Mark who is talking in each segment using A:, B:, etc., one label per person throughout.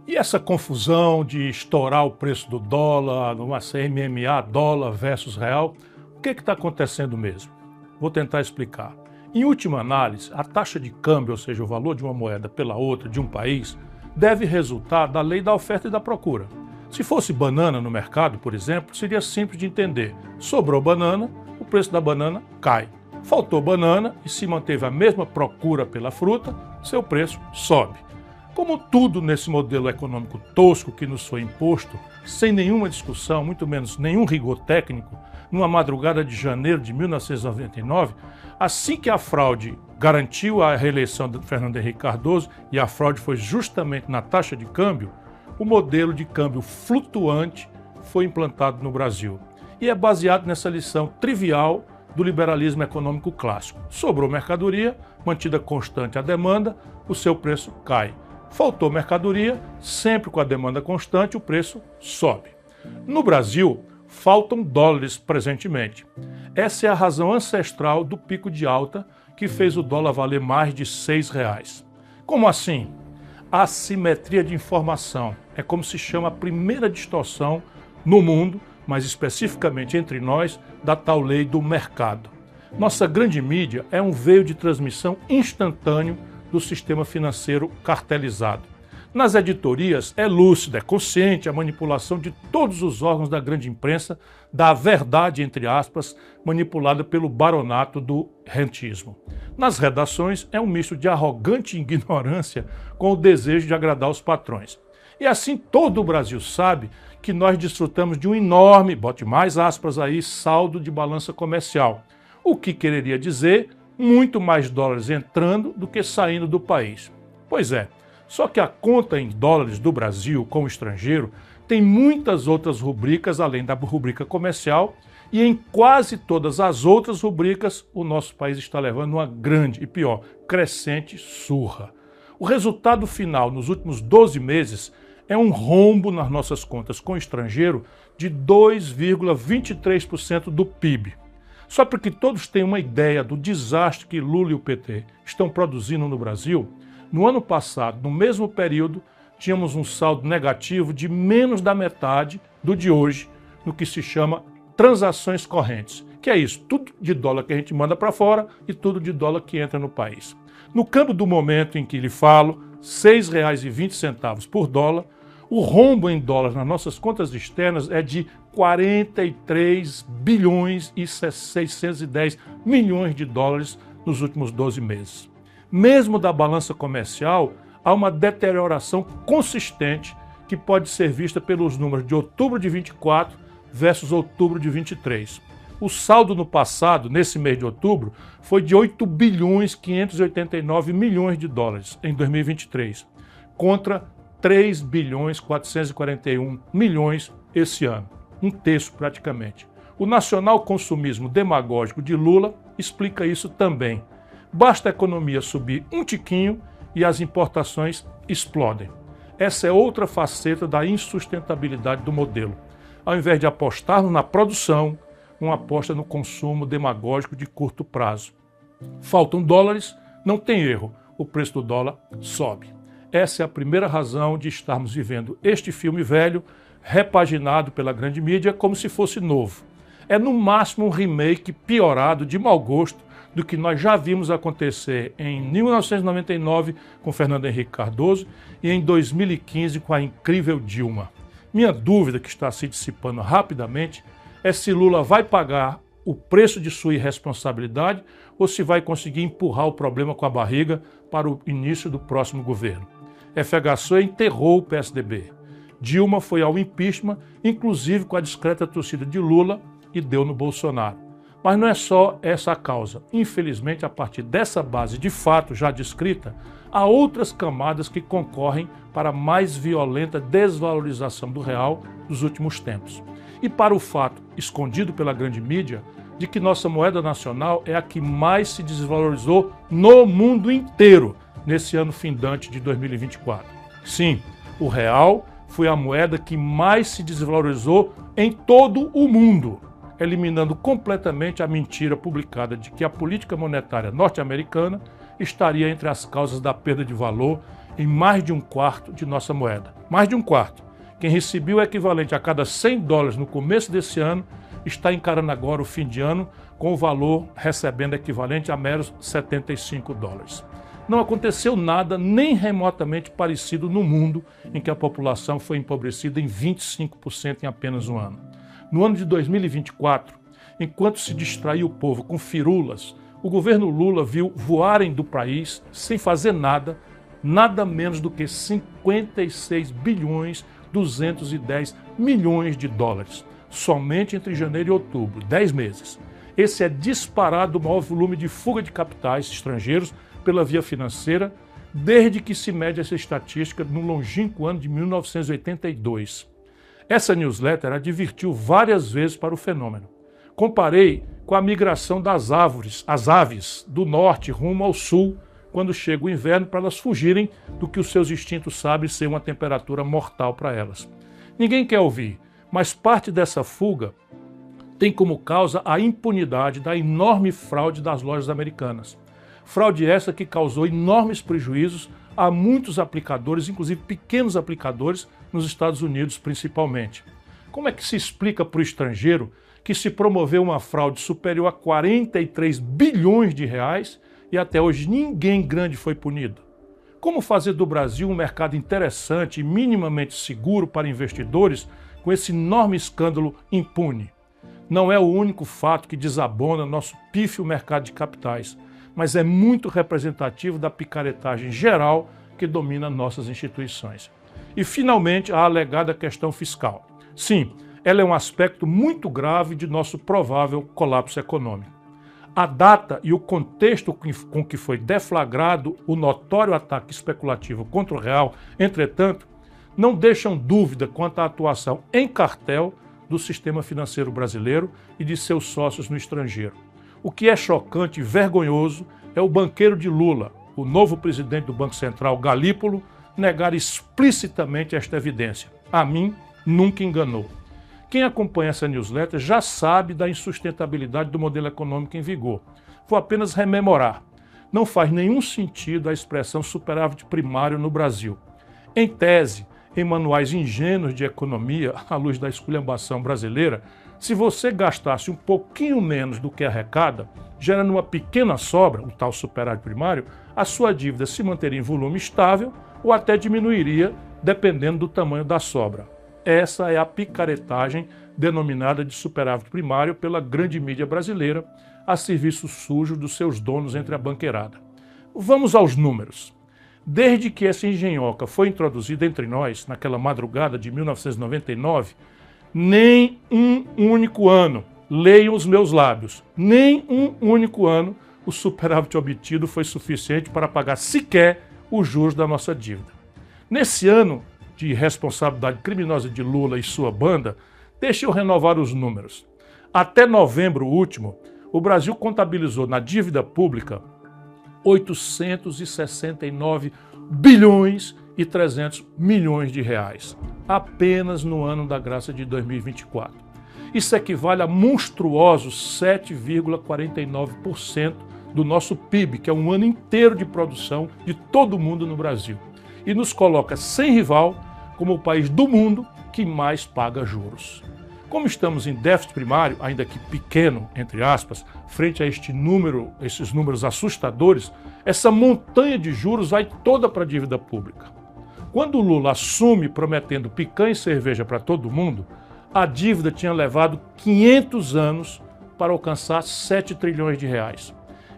A: E essa confusão de estourar o preço do dólar, numa CMMA, dólar versus real, o que está acontecendo mesmo? Vou tentar explicar. Em última análise, a taxa de câmbio, ou seja, o valor de uma moeda pela outra de um país, deve resultar da lei da oferta e da procura. Se fosse banana no mercado, por exemplo, seria simples de entender. Sobrou banana, o preço da banana cai. Faltou banana e se manteve a mesma procura pela fruta, seu preço sobe. Como tudo nesse modelo econômico tosco que nos foi imposto, sem nenhuma discussão, muito menos nenhum rigor técnico, numa madrugada de janeiro de 1999, assim que a fraude garantiu a reeleição de Fernando Henrique Cardoso, e a fraude foi justamente na taxa de câmbio, o modelo de câmbio flutuante foi implantado no Brasil. E é baseado nessa lição trivial do liberalismo econômico clássico. Sobrou mercadoria, mantida constante a demanda, o seu preço cai. Faltou mercadoria, sempre com a demanda constante, o preço sobe. No Brasil, faltam dólares presentemente. Essa é a razão ancestral do pico de alta que fez o dólar valer mais de R$6. Como assim? A assimetria de informação é como se chama a primeira distorção no mundo, mas especificamente entre nós, da tal lei do mercado. Nossa grande mídia é um veio de transmissão instantâneo do sistema financeiro cartelizado. Nas editorias é lúcida, é consciente a manipulação de todos os órgãos da grande imprensa da verdade, entre aspas, manipulada pelo baronato do rentismo. Nas redações é um misto de arrogante ignorância com o desejo de agradar os patrões. E assim todo o Brasil sabe que nós desfrutamos de um enorme, bote mais aspas aí, saldo de balança comercial, o que quereria dizer muito mais dólares entrando do que saindo do país. Pois é, só que a conta em dólares do Brasil com o estrangeiro tem muitas outras rubricas além da rubrica comercial e em quase todas as outras rubricas o nosso país está levando uma grande e pior, crescente surra. O resultado final nos últimos 12 meses é um rombo nas nossas contas com o estrangeiro de 2,23% do PIB. Só para que todos tenham uma ideia do desastre que Lula e o PT estão produzindo no Brasil, no ano passado, no mesmo período, tínhamos um saldo negativo de menos da metade do de hoje, no que se chama transações correntes, que é isso, tudo de dólar que a gente manda para fora e tudo de dólar que entra no país. No câmbio do momento em que lhe falo, R$ 6,20 por dólar, o rombo em dólares nas nossas contas externas é de 43 bilhões e 610 milhões de dólares nos últimos 12 meses. Mesmo da balança comercial, há uma deterioração consistente que pode ser vista pelos números de outubro de 24 versus outubro de 23. O saldo no passado, nesse mês de outubro, foi de 8 bilhões 589 milhões de dólares em 2023, contra 3 bilhões 441 milhões esse ano, um terço praticamente. O nacional consumismo demagógico de Lula explica isso também. Basta a economia subir um tiquinho e as importações explodem. Essa é outra faceta da insustentabilidade do modelo. Ao invés de apostarmos na produção, uma aposta no consumo demagógico de curto prazo. Faltam dólares, não tem erro, o preço do dólar sobe. Essa é a primeira razão de estarmos vivendo este filme velho, repaginado pela grande mídia como se fosse novo. É no máximo um remake piorado de mau gosto do que nós já vimos acontecer em 1999 com Fernando Henrique Cardoso e em 2015 com a incrível Dilma. Minha dúvida, que está se dissipando rapidamente, é se Lula vai pagar o preço de sua irresponsabilidade ou se vai conseguir empurrar o problema com a barriga para o início do próximo governo. FHC enterrou o PSDB. Dilma foi ao impeachment, inclusive com a discreta torcida de Lula, e deu no Bolsonaro. Mas não é só essa a causa. Infelizmente, a partir dessa base de fato já descrita, há outras camadas que concorrem para a mais violenta desvalorização do real dos últimos tempos. E para o fato, escondido pela grande mídia, de que nossa moeda nacional é a que mais se desvalorizou no mundo inteiro nesse ano findante de 2024. Sim, o real foi a moeda que mais se desvalorizou em todo o mundo, eliminando completamente a mentira publicada de que a política monetária norte-americana estaria entre as causas da perda de valor em mais de um quarto de nossa moeda. Mais de um quarto. Quem recebeu o equivalente a cada $100 no começo desse ano está encarando agora o fim de ano com o valor recebendo equivalente a meros $75. Não aconteceu nada nem remotamente parecido no mundo em que a população foi empobrecida em 25% em apenas um ano. No ano de 2024, enquanto se distraía o povo com firulas, o governo Lula viu voarem do país, sem fazer nada, nada menos do que 56 bilhões 210 milhões de dólares, somente entre janeiro e outubro, 10 meses. Esse é disparado o maior volume de fuga de capitais estrangeiros pela via financeira, desde que se mede essa estatística no longínquo ano de 1982. Essa newsletter advertiu várias vezes para o fenômeno. Comparei com a migração das aves do norte rumo ao sul, quando chega o inverno, para elas fugirem do que os seus instintos sabem ser uma temperatura mortal para elas. Ninguém quer ouvir, mas parte dessa fuga tem como causa a impunidade da enorme fraude das lojas americanas. Fraude essa que causou enormes prejuízos a muitos aplicadores, inclusive pequenos aplicadores, nos Estados Unidos principalmente. Como é que se explica para o estrangeiro que se promoveu uma fraude superior a 43 bilhões de reais e até hoje ninguém grande foi punido? Como fazer do Brasil um mercado interessante e minimamente seguro para investidores com esse enorme escândalo impune? Não é o único fato que desabona nosso pífio mercado de capitais, mas é muito representativo da picaretagem geral que domina nossas instituições. E, finalmente, a alegada questão fiscal. Sim, ela é um aspecto muito grave de nosso provável colapso econômico. A data e o contexto com que foi deflagrado o notório ataque especulativo contra o real, entretanto, não deixam dúvida quanto à atuação em cartel do sistema financeiro brasileiro e de seus sócios no estrangeiro. O que é chocante e vergonhoso é o banqueiro de Lula, o novo presidente do Banco Central, Galípolo, negar explicitamente esta evidência. A mim, nunca enganou. Quem acompanha essa newsletter já sabe da insustentabilidade do modelo econômico em vigor. Vou apenas rememorar. Não faz nenhum sentido a expressão superávit primário no Brasil. Em tese, em manuais ingênuos de economia, à luz da esculhambação brasileira, se você gastasse um pouquinho menos do que arrecada, gerando uma pequena sobra, o tal superávit primário, a sua dívida se manteria em volume estável ou até diminuiria, dependendo do tamanho da sobra. Essa é a picaretagem denominada de superávit primário pela grande mídia brasileira, a serviço sujo dos seus donos entre a banqueirada. Vamos aos números. Desde que essa engenhoca foi introduzida entre nós, naquela madrugada de 1999, nem um único ano, leiam os meus lábios, nem um único ano o superávit obtido foi suficiente para pagar sequer os juros da nossa dívida. Nesse ano de responsabilidade criminosa de Lula e sua banda, deixe eu renovar os números. Até novembro último, o Brasil contabilizou na dívida pública 869 bilhões e 300 milhões de reais, apenas no ano da graça de 2024. Isso equivale a monstruosos 7,49% do nosso PIB, que é um ano inteiro de produção de todo mundo no Brasil, e nos coloca sem rival como o país do mundo que mais paga juros. Como estamos em déficit primário, ainda que pequeno, entre aspas, frente a esses números assustadores, essa montanha de juros vai toda para a dívida pública. Quando o Lula assume prometendo picanha e cerveja para todo mundo, a dívida tinha levado 500 anos para alcançar 7 trilhões de reais.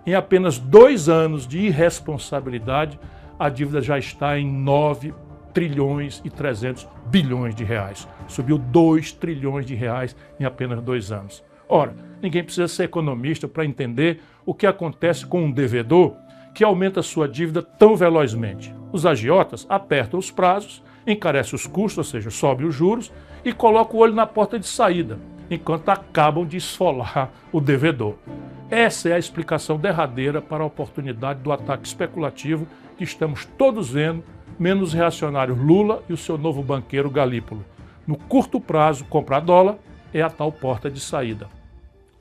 A: Em apenas 2 anos de irresponsabilidade, a dívida já está em 9 trilhões e 300 bilhões de reais. Subiu 2 trilhões de reais em apenas 2 anos. Ora, ninguém precisa ser economista para entender o que acontece com um devedor que aumenta sua dívida tão velozmente. Os agiotas apertam os prazos, encarecem os custos, ou seja, sobem os juros, e colocam o olho na porta de saída, enquanto acabam de esfolar o devedor. Essa é a explicação derradeira para a oportunidade do ataque especulativo que estamos todos vendo, menos o reacionário Lula e o seu novo banqueiro Galípolo. No curto prazo, comprar dólar é a tal porta de saída.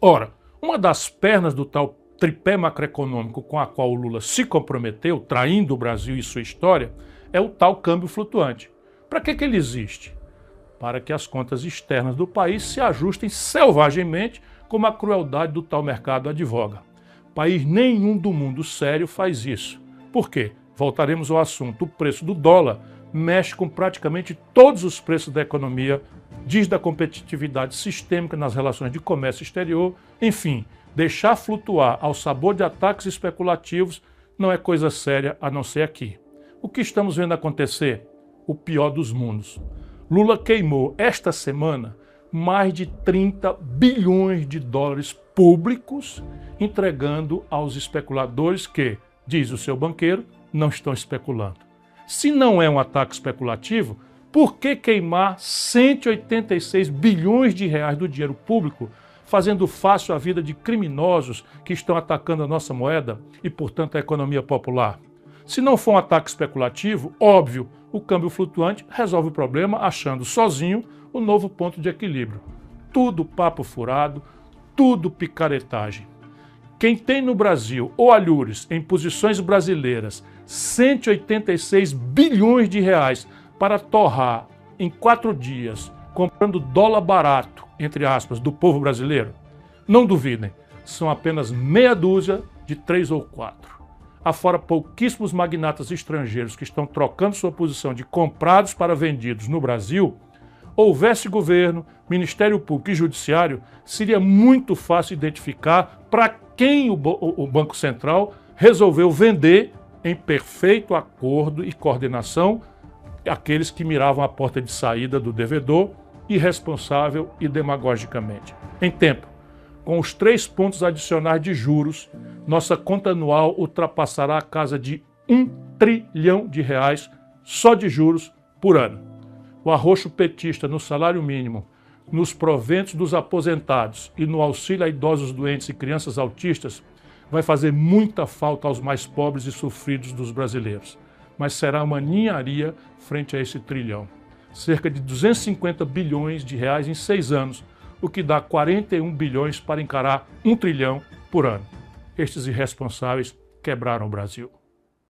A: Ora, uma das pernas do tal tripé macroeconômico com a qual o Lula se comprometeu, traindo o Brasil e sua história, é o tal câmbio flutuante. Para que ele existe? Para que as contas externas do país se ajustem selvagemente como a crueldade do tal mercado advoga. País nenhum do mundo sério faz isso. Por quê? Voltaremos ao assunto. O preço do dólar mexe com praticamente todos os preços da economia, diz da competitividade sistêmica nas relações de comércio exterior, enfim, deixar flutuar ao sabor de ataques especulativos não é coisa séria a não ser aqui. O que estamos vendo acontecer? O pior dos mundos. Lula queimou esta semana mais de 30 bilhões de dólares públicos, entregando aos especuladores que, diz o seu banqueiro, não estão especulando. Se não é um ataque especulativo, por que queimar 186 bilhões de reais do dinheiro público, fazendo fácil a vida de criminosos que estão atacando a nossa moeda e, portanto, a economia popular? Se não for um ataque especulativo, óbvio, o câmbio flutuante resolve o problema achando sozinho o novo ponto de equilíbrio. Tudo papo furado, tudo picaretagem. Quem tem no Brasil ou alhures em posições brasileiras 186 bilhões de reais para torrar em 4 dias, comprando dólar barato, entre aspas, do povo brasileiro, não duvidem, são apenas meia dúzia de 3 ou 4. Afora pouquíssimos magnatas estrangeiros que estão trocando sua posição de comprados para vendidos no Brasil, houvesse governo, Ministério Público e Judiciário, seria muito fácil identificar para quem o Banco Central resolveu vender em perfeito acordo e coordenação aqueles que miravam a porta de saída do devedor, irresponsável e demagogicamente. Em tempo, com os 3 pontos adicionais de juros, nossa conta anual ultrapassará a casa de 1 trilhão de reais só de juros por ano. O arroxo petista no salário mínimo, nos proventos dos aposentados e no auxílio a idosos doentes e crianças autistas vai fazer muita falta aos mais pobres e sofridos dos brasileiros. Mas será uma ninharia frente a esse trilhão. Cerca de 250 bilhões de reais em 6 anos, o que dá 41 bilhões para encarar 1 trilhão por ano. Estes irresponsáveis quebraram o Brasil.